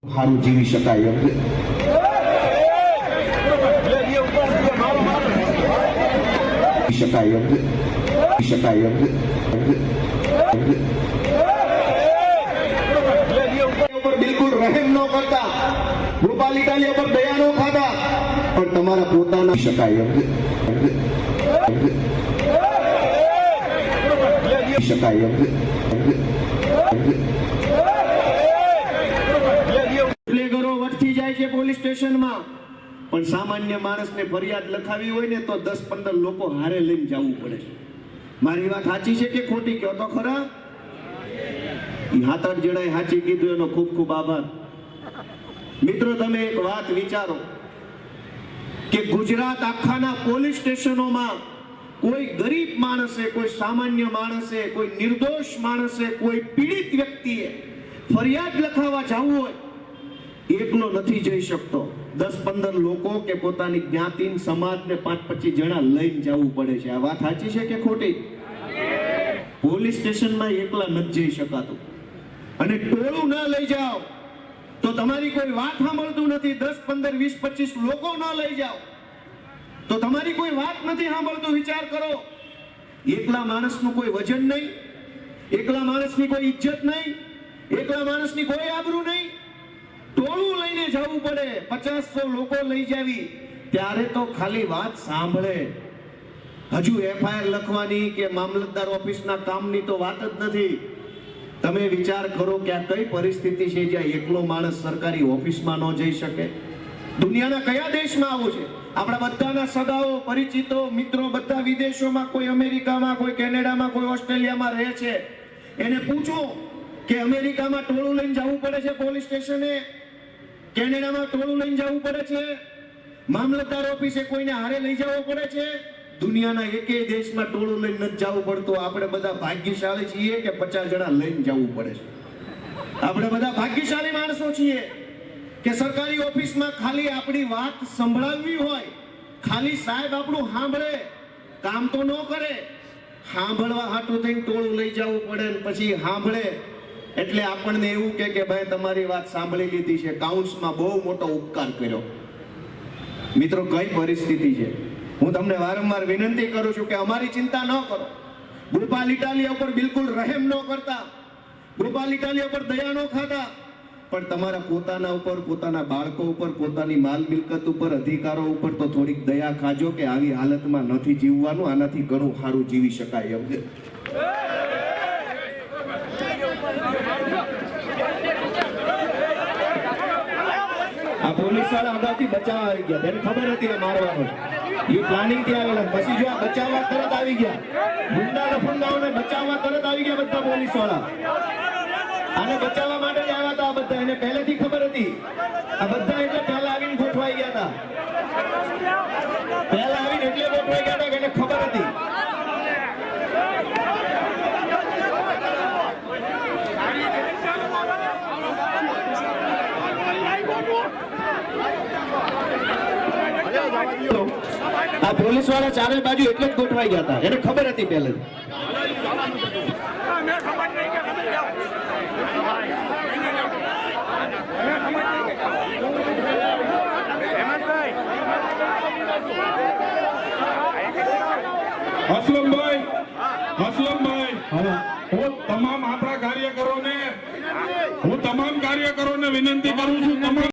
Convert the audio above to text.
સારું જીવી શકાય એમ છે. શકાય એમ છે. શકાય એમ છે. બિલકુલ રહેમ ન કરતા, ગોપાલ ઇટાલિયા પર દયા ન ખાતા, પણ તમારા પોતાના શકાય એમ છે. શકાય એમ છે. વટથી જાય છે પોલીસ સ્ટેશનમાં, પણ સામાન્ય માણસને ફરિયાદ લખાવી હોય ને તો 10-15 લોકો હારે લઈને જવું પડે છે. મારી વાત સાચી છે કે ખોટી? કહો તો ખરા. 7-8 જણાએ સાચી કીધું, એનો ખૂબ ખૂબ આભાર. મિત્રો, તમે એક વાત વિચારો કે ગુજરાત આખાના પોલીસ સ્ટેશનોમાં કોઈ ગરીબ માણસે, કોઈ સામાન્ય માણસે, કોઈ નિર્દોષ માણસે, કોઈ પીડિત વ્યક્તિએ ફરિયાદ લખાવવા જવું હોય, એકલો નથી જઈ શકતો. 10-15 લોકો કે પોતાની જ્ઞાતિ સમાજને 5-25 જણા લઈને જવું પડે છે. આ વાત સાચી છે કે ખોટી? પોલીસ સ્ટેશનમાં એકલા નથી જઈ શકાતું. અને ટોળું ના લઈ જાઓ તો તમારી કોઈ વાત સાંભળતું નથી. 10-15, 20-25 લોકો ના લઈ જાઓ તો તમારી કોઈ વાત નથી સાંભળતું. વિચાર કરો, એકલા માણસનું કોઈ વજન નહીં, એકલા માણસની કોઈ ઇજ્જત નહીં, એકલા માણસની કોઈ આબરૂ નહીં. ટોળું લઈને જવું પડે, 50-100 લોકો લઈ જાવી, ત્યારે તો ખાલી વાત સાંભળે. હજુ એફઆઈઆર લખવાની કે મામલતદાર ઓફિસના કામની તો વાત જ નથી. તમે વિચાર કરો કે આ કઈ પરિસ્થિતિ છે જ્યાં એકલો માણસ સરકારી ઓફિસમાં ન જઈ શકે? દુનિયાના કયા દેશમાં આવું છે? આપણા બધાના સગાઓ, પરિચિતો, મિત્રો બધા વિદેશોમાં, કોઈ અમેરિકામાં, કોઈ કેનેડામાં, કોઈ ઓસ્ટ્રેલિયામાં રહે છે. એને પૂછો કે અમેરિકામાં ટોળું લઈને જવું પડે છે પોલીસ સ્ટેશને, કેનેડામાં ટોળું લઈને જવું પડે છે, મામલતદાર ઓફિસે કોઈને હારે લઈ જવું પડે છે. દુનિયાના એકેય દેશમાં ટોળું લઈને નથી જવું પડતું. આપણે બધા ભાગ્યશાળી છીએ કે 50 જણા લઈને જવું પડે છે. આપણે બધા ભાગ્યશાળી માણસો છીએ કે સરકારી ઓફિસમાં ખાલી આપણી વાત સંભળાવવી હોય, ખાલી સાહેબ આપણું સાંભળે, કામ તો ન કરે, સાંભળવા હાટું થઈને ટોળું લઈ જવું પડે. પછી સાંભળે એટલે આપણને એવું કે ભાઈ તમારી વાત સાંભળી લીધી છે, કાઉન્સમાં બહુ મોટો ઉપકાર કર્યો. મિત્રો, કઈ પરિસ્થિતિ છે? હું તમને વારંવાર વિનંતી કરું છું કે અમારી ચિંતા ન કરો. ગોપાલ ઇટાલિયા ઉપર બિલકુલ રહેમ ન કરતા, ગોપાલ ઇટાલિયા ઉપર દયા ન ખાતા, પણ તમારા પોતાના ઉપર, પોતાના બાળકો ઉપર, પોતાની માલ મિલકત ઉપર, અધિકારો ઉપર તો થોડીક દયા ખાજો કે આવી હાલતમાં નથી જીવવાનું, આનાથી ઘણું સારું જીવી શકાય એમ છે. આ પોલીસ વાળા અગાઉથી બચાવવા આવી ગયા, તેને ખબર હતી મારવાનો છે, એ પ્લાનિંગ થી આવેલા. પછી જો આ બચાવવા તરત આવી ગયા, ગુંડા લફંગાઓને બચાવવા તરત આવી ગયા બધા પોલીસ વાળા. આને બચાવવા માટે જ આવ્યા હતા આ બધા, એને પહેલેથી ખબર હતી. આ બધા એટલે પહેલા આવીને ગોઠવાઈ ગયા હતા, પહેલા આવીને એટલે ગોઠવાઈ ગયા હતા કે એને ખબર હતી. આ પોલીસ વાળા ચારે બાજુ એટલે જ ગોઠવાઈ ગયા હતા, એને ખબર હતી પહેલે. અસલમભાઈ, હું તમામ આપણા કાર્યકરોને વિનંતી કરું છું, તમામ